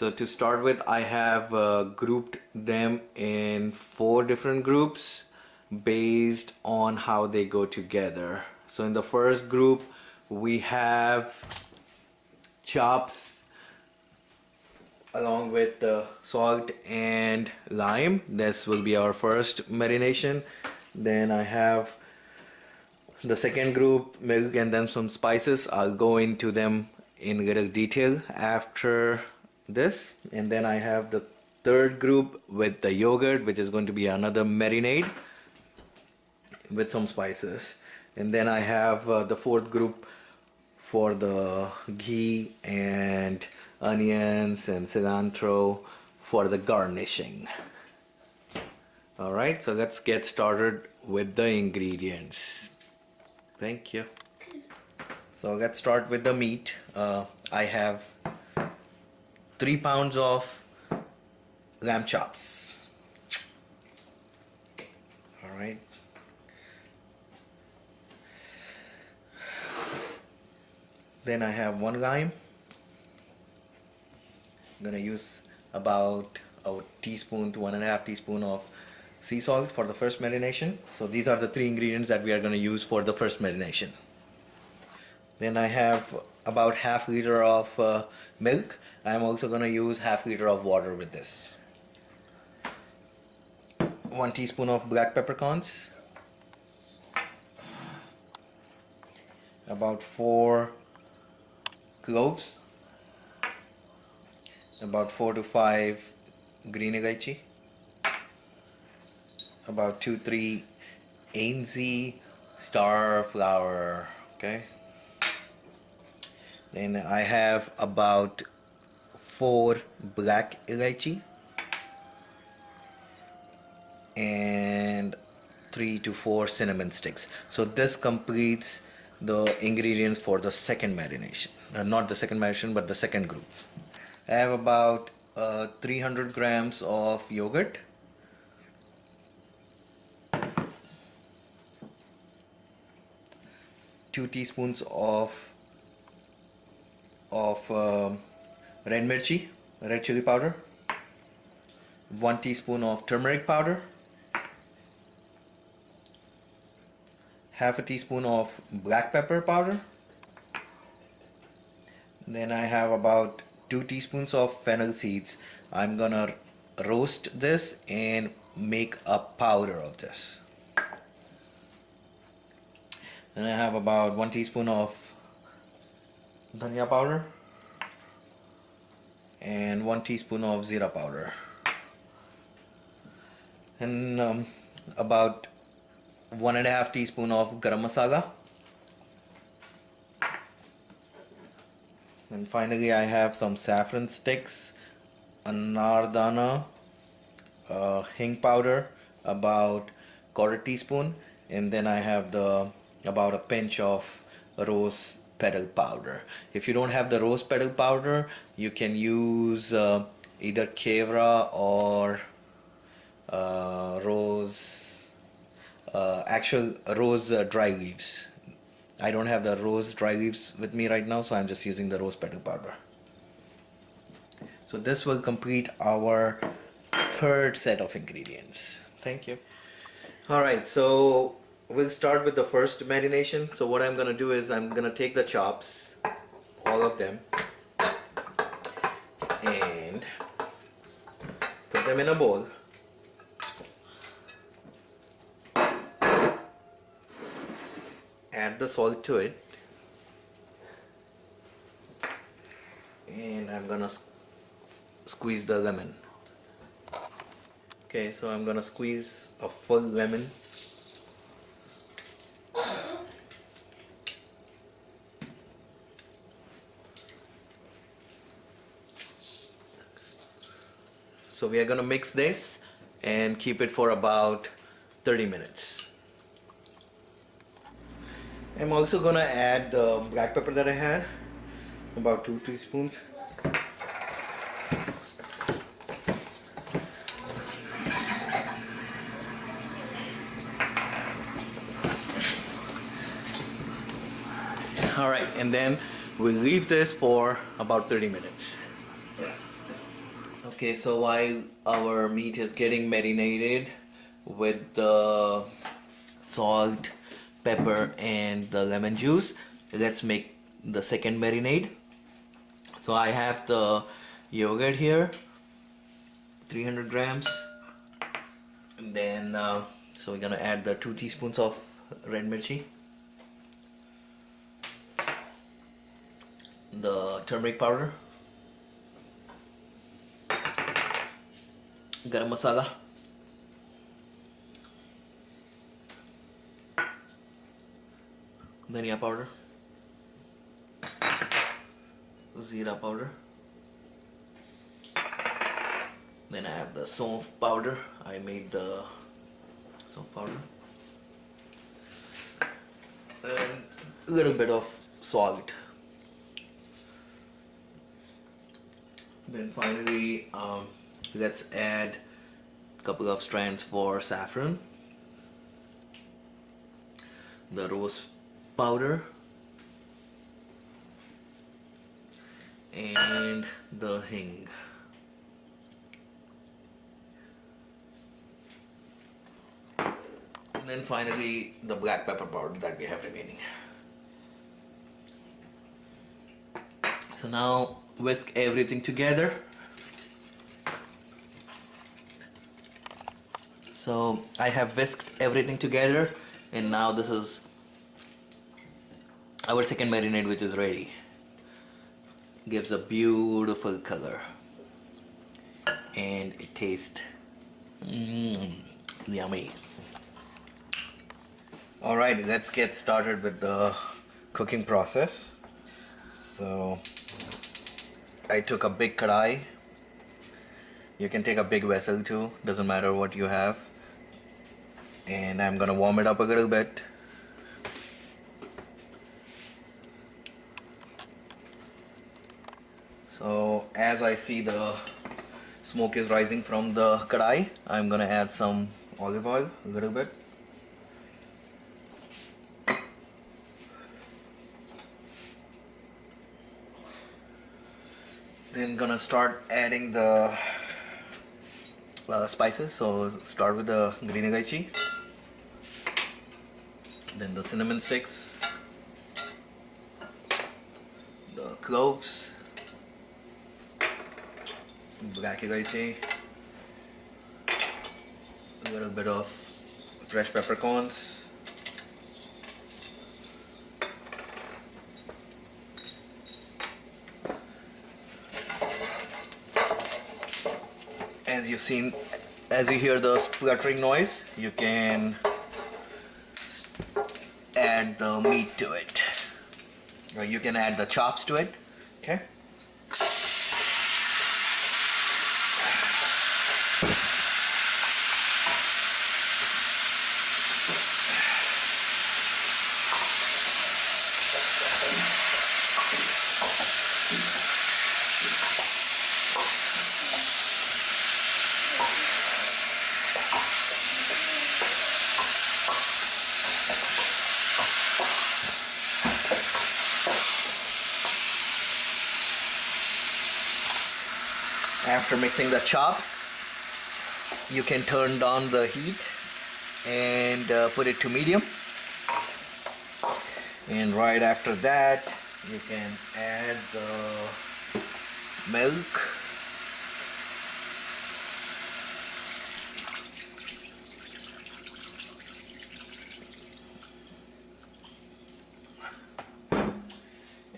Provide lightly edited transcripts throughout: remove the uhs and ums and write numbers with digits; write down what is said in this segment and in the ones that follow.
So to start with, I have grouped them in 4 different groups based on how they go together. So in the first group, we have chops along with salt and lime. This will be our first marination. Then I have the second group, milk and then some spices. I'll go into them in little detail after this. And then I have the third group with the yogurt, which is going to be another marinade with some spices. And then I have the fourth group for the ghee and onions and cilantro for the garnishing. Alright, so let's get started with the ingredients. Thank you. So let's start with the meat. I have 3 pounds of lamb chops. Alright. Then I have 1 lime. I'm gonna use about a teaspoon to 1.5 teaspoon of sea salt for the first marination. So these are the 3 ingredients that we are gonna use for the first marination. Then I have about half liter of milk. I'm also gonna use half liter of water with this. 1 teaspoon of black peppercorns. About 4 cloves. About 4 to 5 green elaichi. About 2-3 ANC star flower. Okay. Then I have about 4 black elaichi and 3 to 4 cinnamon sticks. So this completes the ingredients for the second marination. Not the second marination, but the second group. I have about 300 grams of yogurt. Two teaspoons of red mirchi, red chili powder. 1 teaspoon of turmeric powder. Half a teaspoon of black pepper powder. Then I have about 2 teaspoons of fennel seeds. I'm gonna roast this and make a powder of this. Then I have about 1 teaspoon of dhania powder and 1 teaspoon of zira powder, and about 1.5 teaspoon of garam masala. And finally I have some saffron sticks, anardana, hing powder, about 1/4 teaspoon, and then I have about a pinch of rose petal powder. If you don't have the rose petal powder, you can use either kevra or actual rose dry leaves. I don't have the rose dry leaves with me right now, so I'm just using the rose petal powder. So this will complete our third set of ingredients. Thank you. Alright, so we'll start with the first marination. So what I'm gonna do is I'm gonna take the chops, all of them, and put them in a bowl. Add the salt to it, and I'm gonna squeeze the lemon. Okay, so I'm gonna squeeze a full lemon. So we are gonna mix this and keep it for about 30 minutes. I'm also gonna add the black pepper that I had, about 2 teaspoons. Alright, and then we leave this for about 30 minutes. Okay, so while our meat is getting marinated with the salt, pepper, and the lemon juice, let's make the second marinade. So I have the yogurt here, 300 grams, and then so we're gonna add the 2 teaspoons of red mirchi, the turmeric powder, garam masala, dhania powder, zira powder. Then I have the saunf powder. I made the saunf powder. And a little bit of salt. Then finally, let's add a couple of strands for saffron, the rose powder, and the hing. And then finally the black pepper powder that we have remaining. So now whisk everything together. So I have whisked everything together, and now this is our second marinade, which is ready. Gives a beautiful color and it tastes yummy. Alright, let's get started with the cooking process. So I took a big kadai. You can take a big vessel too, doesn't matter what you have. And I'm gonna warm it up a little bit. So as I see the smoke is rising from the kadai, I'm gonna add some olive oil, a little bit. Then gonna start adding the spices. So start with the green elaichi, then the cinnamon sticks, the cloves, black elaichi, a little bit of fresh peppercorns, as you hear the spluttering noise, you can add the meat to it, or you can add the chops to it. Okay. After mixing the chops, you can turn down the heat and put it to medium. And right after that, you can add the milk.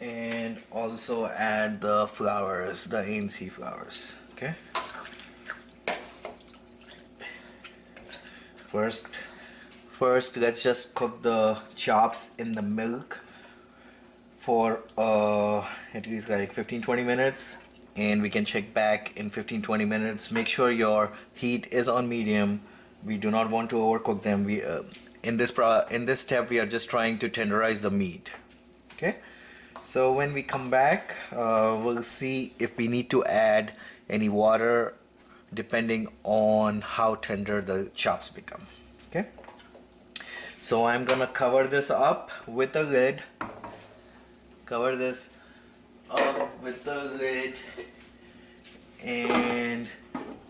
And also add the flowers, the ANC flowers. Okay. First, let's just cook the chops in the milk for at least like 15-20 minutes, and we can check back in 15-20 minutes. Make sure your heat is on medium. We do not want to overcook them. We in this step we are just trying to tenderize the meat. Okay. So when we come back, we'll see if we need to add any water depending on how tender the chops become. Okay. So I'm gonna cover this up with a lid. Cover this up with the lid and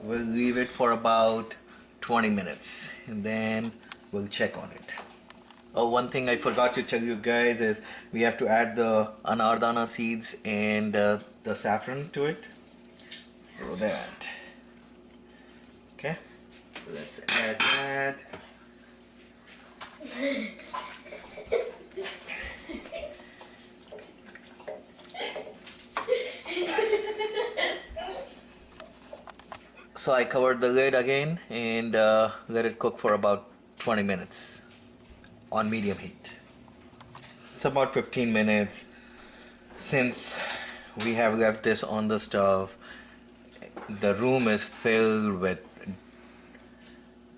we'll leave it for about 20 minutes and then we'll check on it. Oh, one thing I forgot to tell you guys is we have to add the anardana seeds and the saffron to it. So that. Okay, let's add that. So I covered the lid again and let it cook for about 20 minutes on medium heat. It's about 15 minutes. Since we have left this on the stove, the room is filled with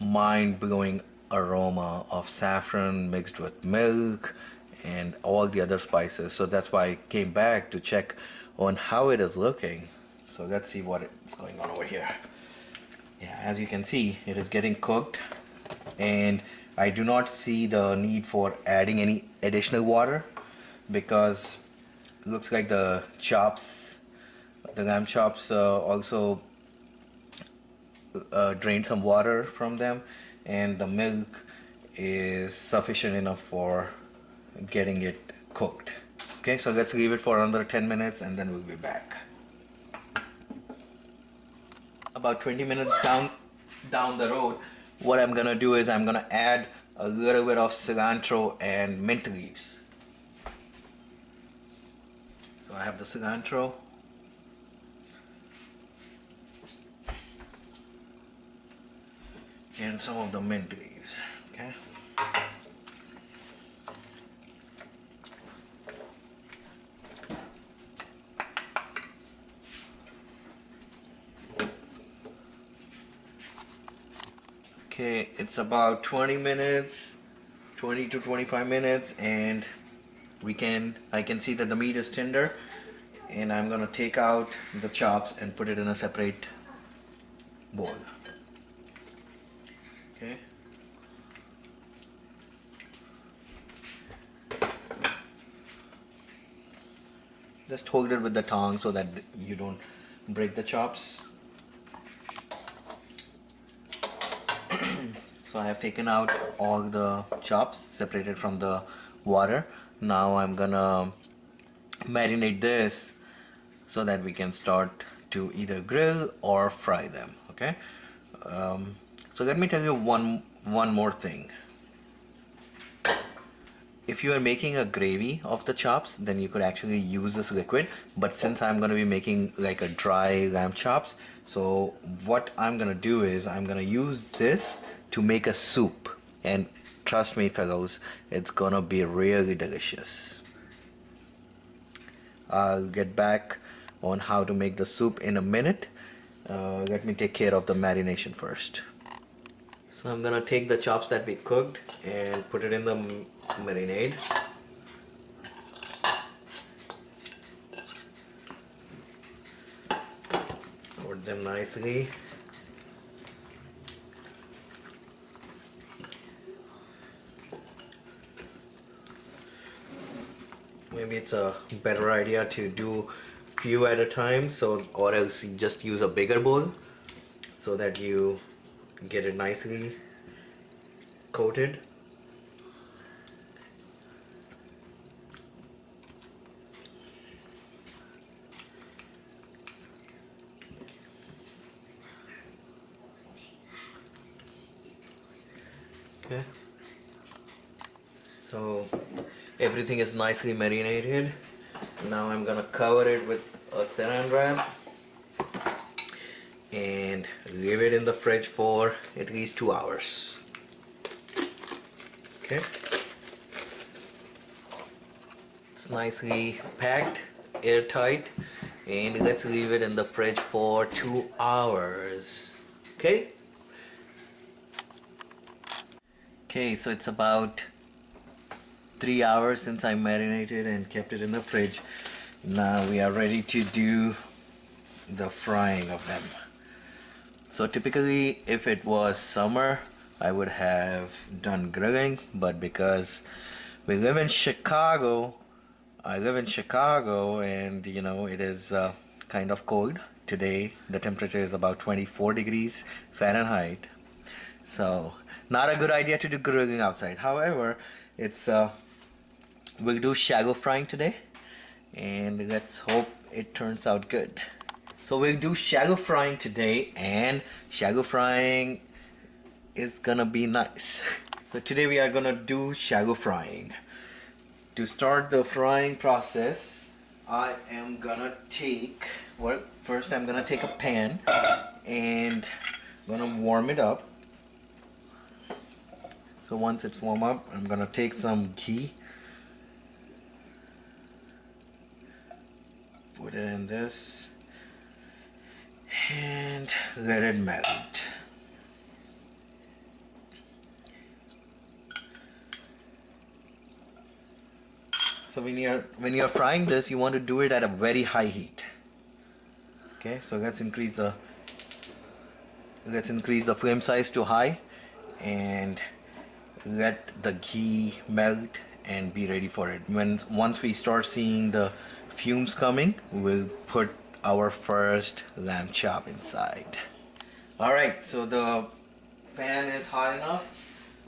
mind-blowing aroma of saffron mixed with milk and all the other spices. So that's why I came back to check on how it is looking. So let's see what is going on over here. Yeah, as you can see, it is getting cooked and I do not see the need for adding any additional water because it looks like the chops, the lamb chops also drained some water from them, and the milk is sufficient enough for getting it cooked. Okay, so let's leave it for another 10 minutes and then we'll be back. About 20 minutes down the road, what I'm gonna do is I'm gonna add a little bit of cilantro and mint leaves. So I have the cilantro. And some of the mint leaves, okay? Okay, it's about 20 minutes, 20 to 25 minutes, and I can see that the meat is tender, and I'm gonna take out the chops and put it in a separate bowl. Okay. Just hold it with the tongs so that you don't break the chops. So I have taken out all the chops, separated from the water. Now I'm gonna marinate this so that we can start to either grill or fry them. Okay. So let me tell you one more thing. If you are making a gravy of the chops, then you could actually use this liquid. But since I'm going to be making like a dry lamb chops, so what I'm going to do is I'm going to use this to make a soup. And trust me, fellows, it's going to be really delicious. I'll get back on how to make the soup in a minute. Let me take care of the marination first. So I'm gonna take the chops that we cooked and put it in the marinade. Coat them nicely. Maybe it's a better idea to do few at a time, or else you just use a bigger bowl so that you get it nicely coated. Okay, so everything is nicely marinated. Now I'm gonna cover it with a saran wrap and leave it in the fridge for at least 2 hours. Okay, it's nicely packed, airtight, and let's leave it in the fridge for 2 hours. Okay. Okay, so it's about 3 hours since I marinated and kept it in the fridge. Now we are ready to do the frying of them. So typically if it was summer I would have done grilling, but because we live in Chicago, I live in Chicago, and you know it is kind of cold today the temperature is about 24 degrees Fahrenheit. So not a good idea to do grilling outside. However, we'll do shallow frying today, and let's hope it turns out good. So we'll do shallow frying today, and shallow frying is gonna be nice. So today we are gonna do shallow frying. To start the frying process, I am gonna take, well, first I'm gonna take a pan and I'm gonna warm it up. So once it's warm up, I'm gonna take some ghee, put it in this, and let it melt. So when you're frying this, you want to do it at a very high heat. Okay, so let's increase the flame size to high, and let the ghee melt and be ready for it. Once we start seeing the fumes coming, we'll put our first lamb chop inside. Alright, so the pan is hot enough.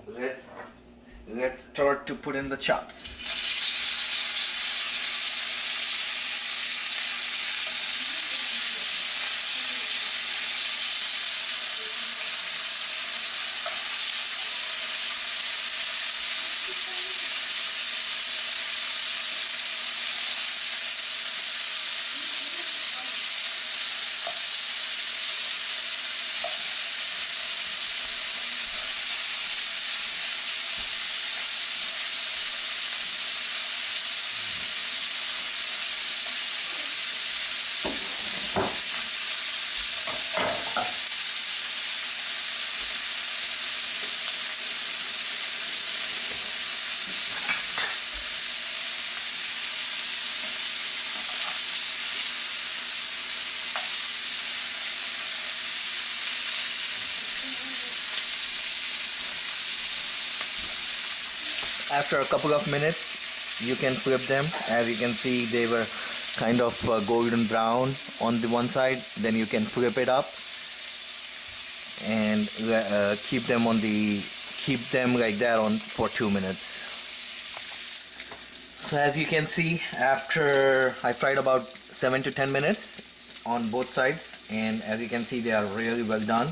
Let's start to put in the chops. After a couple of minutes, you can flip them. As you can see, they were kind of golden brown on the one side. Then you can flip it up and keep them like that on for 2 minutes. So as you can see, after I fried about 7 to 10 minutes on both sides, and as you can see, they are really well done.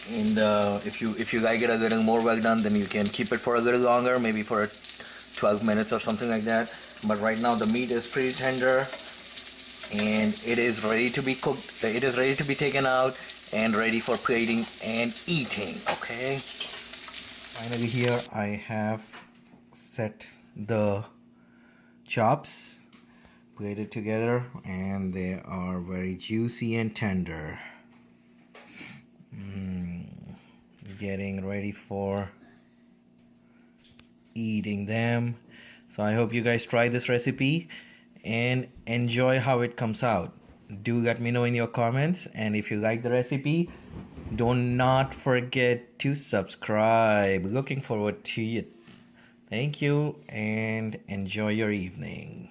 And if you like it a little more well done, then you can keep it for a little longer, maybe for 12 minutes or something like that. But right now the meat is pretty tender, and it is ready to be cooked. It is ready to be taken out and ready for plating and eating. Okay. Finally, here I have set the chops, plated together, and they are very juicy and tender. Getting ready for eating them. So I hope you guys try this recipe and enjoy how it comes out. Do let me know in your comments, and if you like the recipe, do not forget to subscribe. Looking forward to it. Thank you, and enjoy your evening.